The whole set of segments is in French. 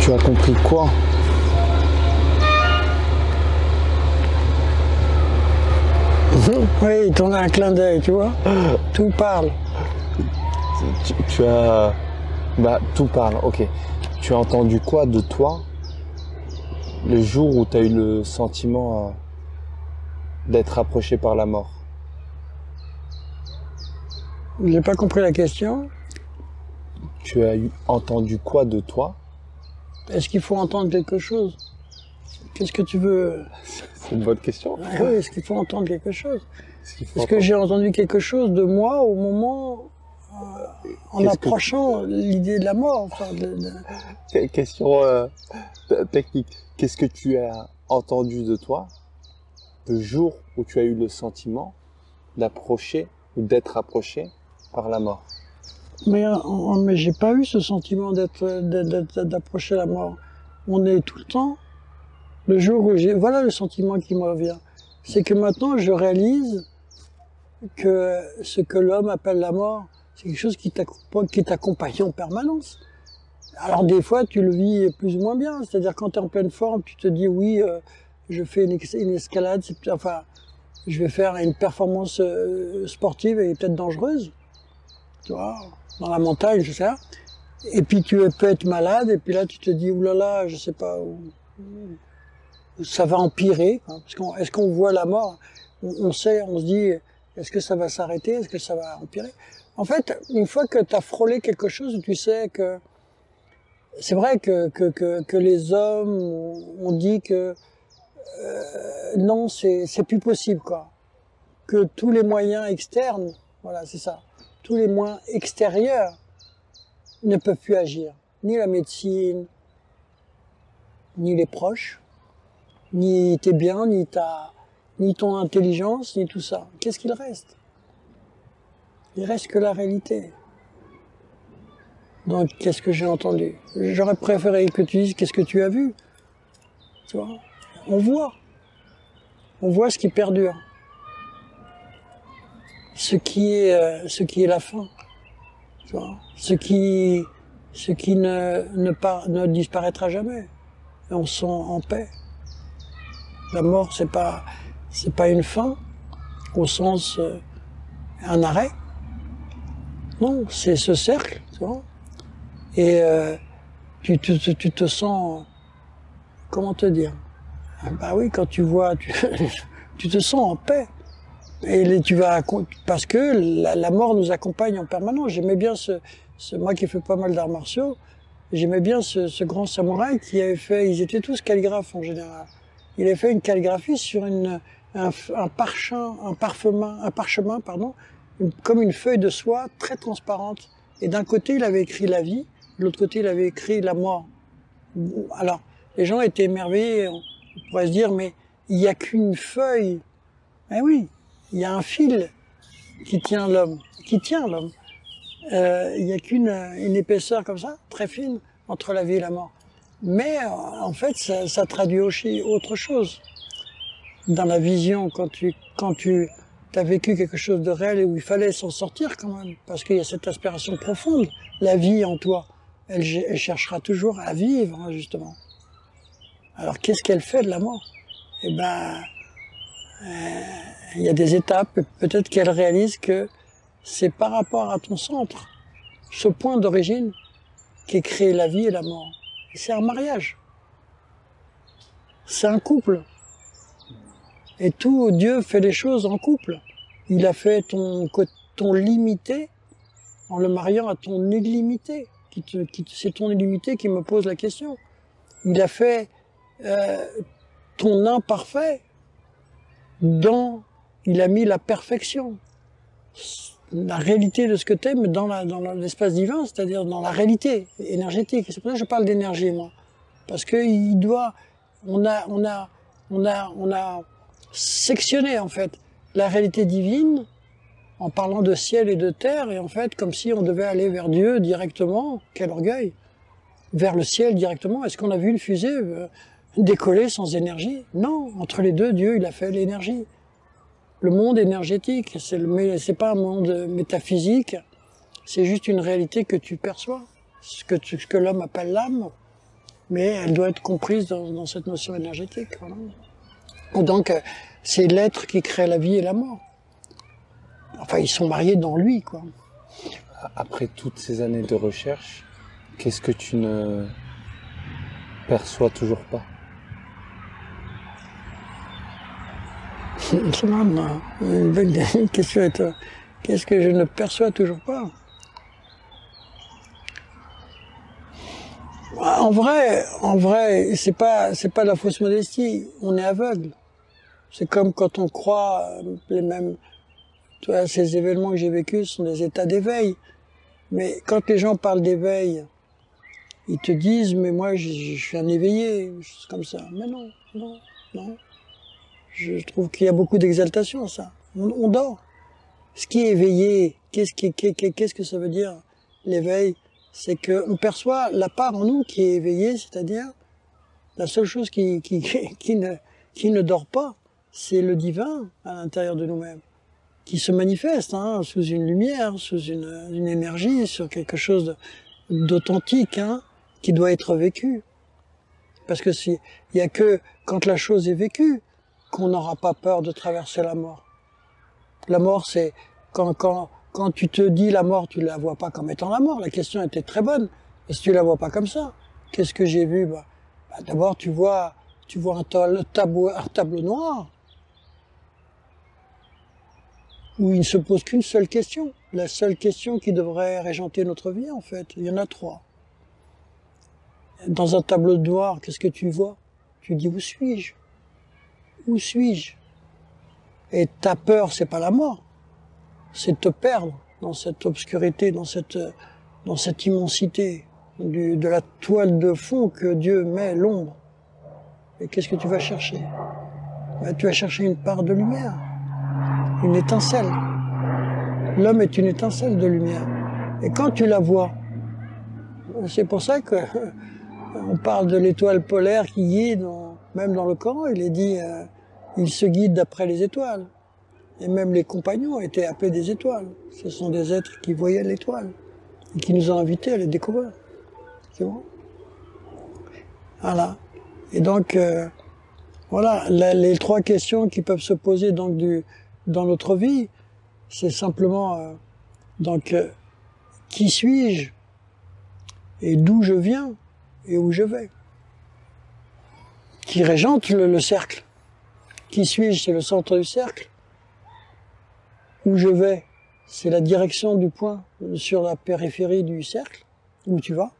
Tu as compris quoi? Oui, il tourne un clin d'œil, tu vois. Tout parle. Tu as... Bah, tout parle, ok. Tu as entendu quoi de toi le jour où tu as eu le sentiment d'être approché par la mort? J'ai pas compris la question. Tu as entendu quoi de toi? Est-ce qu'il faut entendre quelque chose? Qu'est-ce que tu veux? C'est une bonne question. Ah oui, est-ce qu'il faut entendre quelque chose? Est-ce que entendre... j'ai entendu quelque chose de moi au moment, en approchant l'idée de la mort? Enfin, Question technique. Qu'est-ce que tu as entendu de toi le jour où tu as eu le sentiment d'approcher ou d'être approché par la mort? Mais j'ai pas eu ce sentiment d'approcher la mort. On est tout le temps. Le jour où voilà le sentiment qui me revient. C'est que maintenant je réalise que ce que l'homme appelle la mort, c'est quelque chose qui t'accompagne en permanence. Alors des fois tu le vis plus ou moins bien. C'est-à-dire quand tu es en pleine forme, tu te dis oui, je fais une escalade, enfin, je vais faire une performance sportive et peut-être dangereuse. Tu vois, dans la montagne, je sais pas. Et puis tu peux être malade, et puis là tu te dis, oulala, je sais pas, ça va empirer. Hein, est-ce qu'on voit la mort? On sait, on se dit, est-ce que ça va s'arrêter? Est-ce que ça va empirer? En fait, une fois que tu as frôlé quelque chose, tu sais que c'est vrai que les hommes ont dit que non, c'est plus possible, quoi. Que tous les moyens externes, voilà, c'est ça, tous les moyens extérieurs ne peuvent plus agir. Ni la médecine, ni les proches, ni tes biens, ni ton intelligence, ni tout ça. Qu'est-ce qu'il reste? Il reste que la réalité. Donc, qu'est-ce que j'ai entendu? J'aurais préféré que tu dises qu'est-ce que tu as vu. Tu vois? On voit ce qui perdure. Ce qui est la fin. Tu vois? Ce qui ne disparaîtra jamais. Et on se sent en paix. La mort, c'est pas une fin, au sens un arrêt. Non, c'est ce cercle, tu vois. Et tu te sens, comment te dire? Bah oui, quand tu vois, tu te sens en paix. Et parce que la mort nous accompagne en permanence. J'aimais bien moi qui fais pas mal d'arts martiaux, j'aimais bien ce grand samouraï qui avait fait, ils étaient tous calligraphes en général. Il avait fait une calligraphie sur un parchemin, pardon, comme une feuille de soie très transparente. Et d'un côté, il avait écrit la vie, de l'autre côté, il avait écrit la mort. Alors, les gens étaient émerveillés, on pourrait se dire, mais il n'y a qu'une feuille. Eh oui, il y a un fil qui tient l'homme, il n'y a qu'une épaisseur comme ça, très fine, entre la vie et la mort. Mais en fait, ça traduit aussi autre chose. Dans la vision, quand tu as vécu quelque chose de réel et où il fallait s'en sortir quand même, parce qu'il y a cette aspiration profonde, la vie en toi, elle cherchera toujours à vivre, hein, justement. Alors qu'est-ce qu'elle fait de la mort? Eh ben, il y a des étapes, peut-être qu'elle réalise que c'est par rapport à ton centre, ce point d'origine, qu'est créée la vie et la mort. C'est un mariage. C'est un couple. Et tout, Dieu fait les choses en couple. Il a fait ton limité en le mariant à ton illimité. C'est ton illimité qui me pose la question. Il a fait ton imparfait il a mis la perfection. La réalité de ce que t'es, mais dans l'espace divin, c'est-à-dire dans la réalité énergétique. C'est pour ça que je parle d'énergie, moi. Parce que on a sectionné, en fait, la réalité divine en parlant de ciel et de terre, et en fait, comme si on devait aller vers Dieu directement. Quel orgueil! Vers le ciel directement. Est-ce qu'on a vu une fusée décoller sans énergie? Non. Entre les deux, Dieu, il a fait l'énergie. Le monde énergétique, c'est pas un monde métaphysique, c'est juste une réalité que tu perçois, ce que l'homme appelle l'âme. mais elle doit être comprise dans cette notion énergétique. Voilà. Donc, c'est l'être qui crée la vie et la mort. Enfin, ils sont mariés dans lui, quoi. Après toutes ces années de recherche, qu'est-ce que tu ne perçois toujours pas? C'est marrant, une bonne question. Et toi, qu'est-ce que je ne perçois toujours pas? En vrai, c'est pas de la fausse modestie. On est aveugle. C'est comme quand on croit les mêmes. Tu vois, ces événements que j'ai vécus sont des états d'éveil. Mais quand les gens parlent d'éveil, ils te disent, mais moi, je suis un éveillé, c'est comme ça. Mais non, non, non. Je trouve qu'il y a beaucoup d'exaltation à ça. On dort. Ce qui est éveillé, qu'est-ce que ça veut dire, l'éveil? C'est qu'on perçoit la part en nous qui est éveillée, c'est-à-dire la seule chose qui ne dort pas, c'est le divin à l'intérieur de nous-mêmes, qui se manifeste sous une lumière, sous une énergie, sur quelque chose d'authentique, qui doit être vécu. Parce que il y a que quand la chose est vécue qu'on n'aura pas peur de traverser la mort. La mort, c'est quand tu te dis la mort, tu la vois pas comme étant la mort. La question était très bonne. Et si tu la vois pas comme ça, qu'est-ce que j'ai vu? D'abord, tu vois un tableau noir où il ne se pose qu'une seule question. La seule question qui devrait régenter notre vie, en fait. Il y en a trois. Dans un tableau noir, qu'est-ce que tu vois? Tu dis, où suis-je? Où suis-je? Et ta peur, c'est pas la mort. C'est de te perdre dans cette obscurité, dans cette immensité de la toile de fond que Dieu met, l'ombre. Et qu'est-ce que tu vas chercher? Tu vas chercher une part de lumière, une étincelle. L'homme est une étincelle de lumière. Et quand tu la vois, c'est pour ça que on parle de l'étoile polaire qui guide, même dans le Coran, il est dit, il se guide d'après les étoiles. Et même les compagnons étaient appelés des étoiles. Ce sont des êtres qui voyaient l'étoile et qui nous ont invités à les découvrir. C'est bon? Voilà. Et donc, voilà, les trois questions qui peuvent se poser donc dans notre vie, c'est simplement qui suis-je et d'où je viens et où je vais. Qui régente le cercle. Qui suis-je, c'est le centre du cercle. Où je vais, c'est la direction du point sur la périphérie du cercle, où tu vas.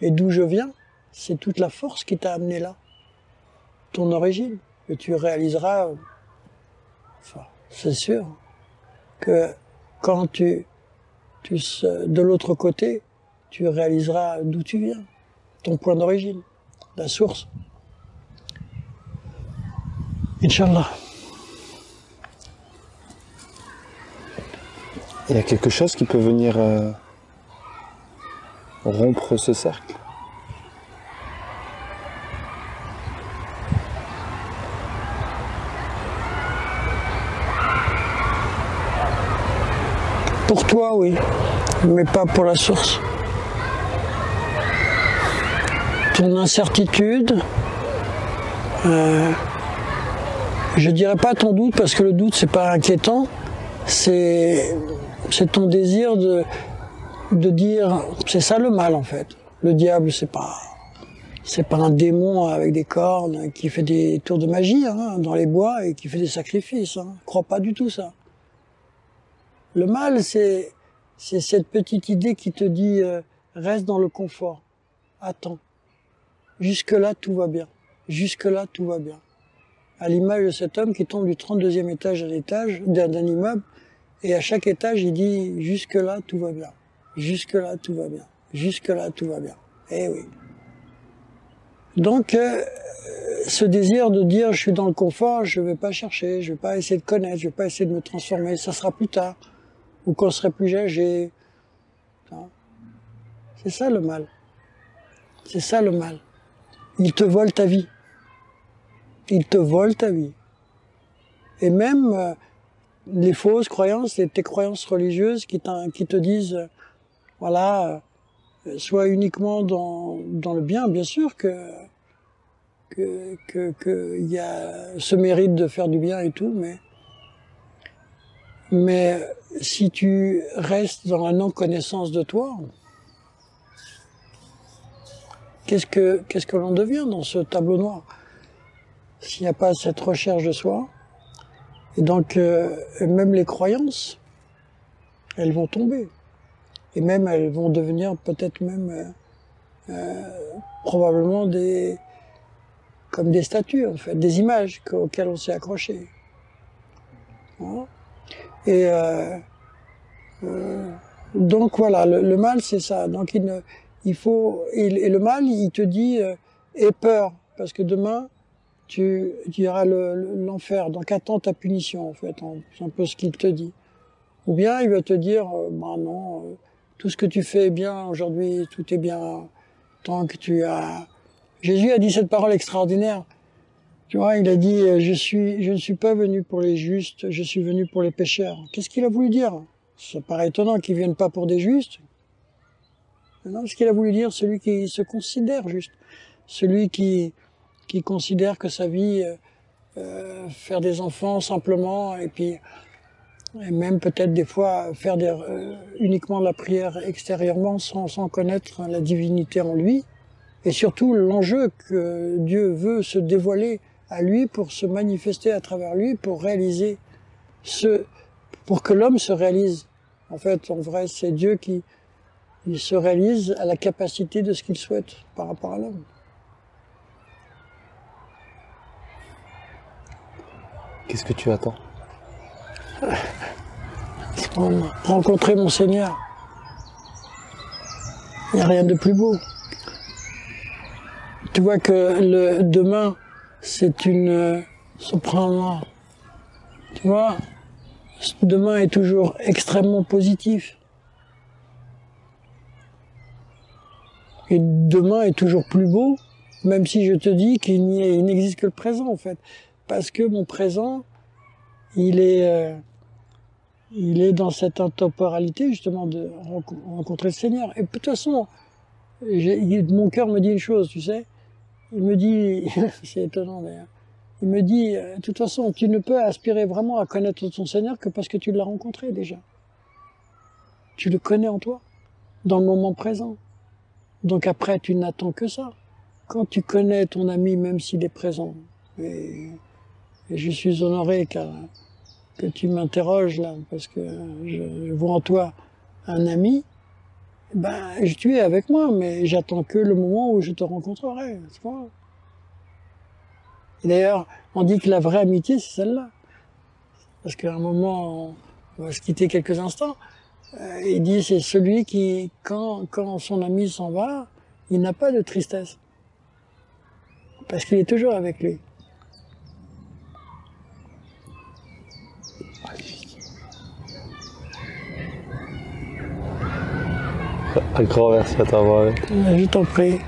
Et d'où je viens, c'est toute la force qui t'a amené là. Ton origine. Et tu réaliseras, enfin, c'est sûr, que quand de l'autre côté, tu réaliseras d'où tu viens. Ton point d'origine, la source. Inch'Allah. Il y a quelque chose qui peut venir rompre ce cercle? Pour toi, oui, mais pas pour la source. Ton incertitude, je dirais pas ton doute, parce que le doute, c'est pas inquiétant, c'est ton désir de dire, c'est ça le mal en fait. Le diable, c'est pas un démon avec des cornes qui fait des tours de magie dans les bois et qui fait des sacrifices. Crois pas du tout ça. Le mal, c'est cette petite idée qui te dit reste dans le confort, attends. Jusque-là, tout va bien. Jusque-là, tout va bien. À l'image de cet homme qui tombe du 32e étage d'un immeuble, et à chaque étage, il dit « jusque-là, tout va bien. Jusque-là, tout va bien. Jusque-là, tout va bien. » Eh oui. Donc, ce désir de dire « je suis dans le confort, je ne vais pas chercher, je ne vais pas essayer de connaître, je ne vais pas essayer de me transformer, ça sera plus tard. » Ou quand on serait plus âgé. C'est ça le mal. C'est ça le mal. Il te vole ta vie. Il te vole ta vie. Et même les fausses croyances, tes croyances religieuses qui te disent, voilà, soit uniquement dans le bien, bien sûr il y a ce mérite de faire du bien et tout, mais si tu restes dans la non-connaissance de toi, qu'est-ce que l'on devient dans ce tableau noir s'il n'y a pas cette recherche de soi? Et donc, même les croyances, elles vont tomber. Et même, elles vont devenir peut-être même probablement comme des statues, en fait, des images auxquelles on s'est accroché. Voilà. Et donc voilà, le mal c'est ça. Donc il faut et le mal il te dit aie peur parce que demain tu iras l'enfer. Donc attends ta punition en fait, c'est un peu ce qu'il te dit. Ou bien il va te dire bah non, tout ce que tu fais est bien aujourd'hui, tout est bien tant que tu as. Jésus a dit cette parole extraordinaire. Tu vois, il a dit je ne suis pas venu pour les justes, je suis venu pour les pécheurs. Qu'est-ce qu'il a voulu dire? Ça paraît étonnant qu'ils viennent pas pour des justes. Non, ce qu'il a voulu dire, celui qui se considère juste, celui qui considère que sa vie, faire des enfants simplement, et puis et même peut-être des fois faire uniquement de la prière extérieurement sans connaître la divinité en lui, et surtout l'enjeu que Dieu veut se dévoiler à lui pour se manifester à travers lui, pour réaliser pour que l'homme se réalise. En fait, en vrai, c'est Dieu qui se réalise à la capacité de ce qu'il souhaite par rapport à l'homme. Qu'est-ce que tu attends? Rencontrer mon Seigneur. Il n'y a rien de plus beau. Tu vois que demain, c'est une soprano. Tu vois, demain est toujours extrêmement positif. Et demain est toujours plus beau, même si je te dis qu'il n'existe que le présent en fait. Parce que mon présent, il est dans cette intemporalité justement de rencontrer le Seigneur. Et de toute façon, mon cœur me dit une chose, tu sais. Il me dit, c'est étonnant d'ailleurs, il me dit, de toute façon, tu ne peux aspirer vraiment à connaître ton Seigneur que parce que tu l'as rencontré déjà. Tu le connais en toi, dans le moment présent. Donc après, tu n'attends que ça. Quand tu connais ton ami, même s'il est présent, et je suis honoré que tu m'interroges là, parce que je vois en toi un ami, ben, tu es avec moi, mais j'attends que le moment où je te rencontrerai. C'est pas... Et d'ailleurs, on dit que la vraie amitié, c'est celle-là. Parce qu'à un moment, on va se quitter quelques instants, il dit c'est celui qui, quand son ami s'en va, il n'a pas de tristesse. Parce qu'il est toujours avec lui. Un grand merci à toi. Je t'en prie.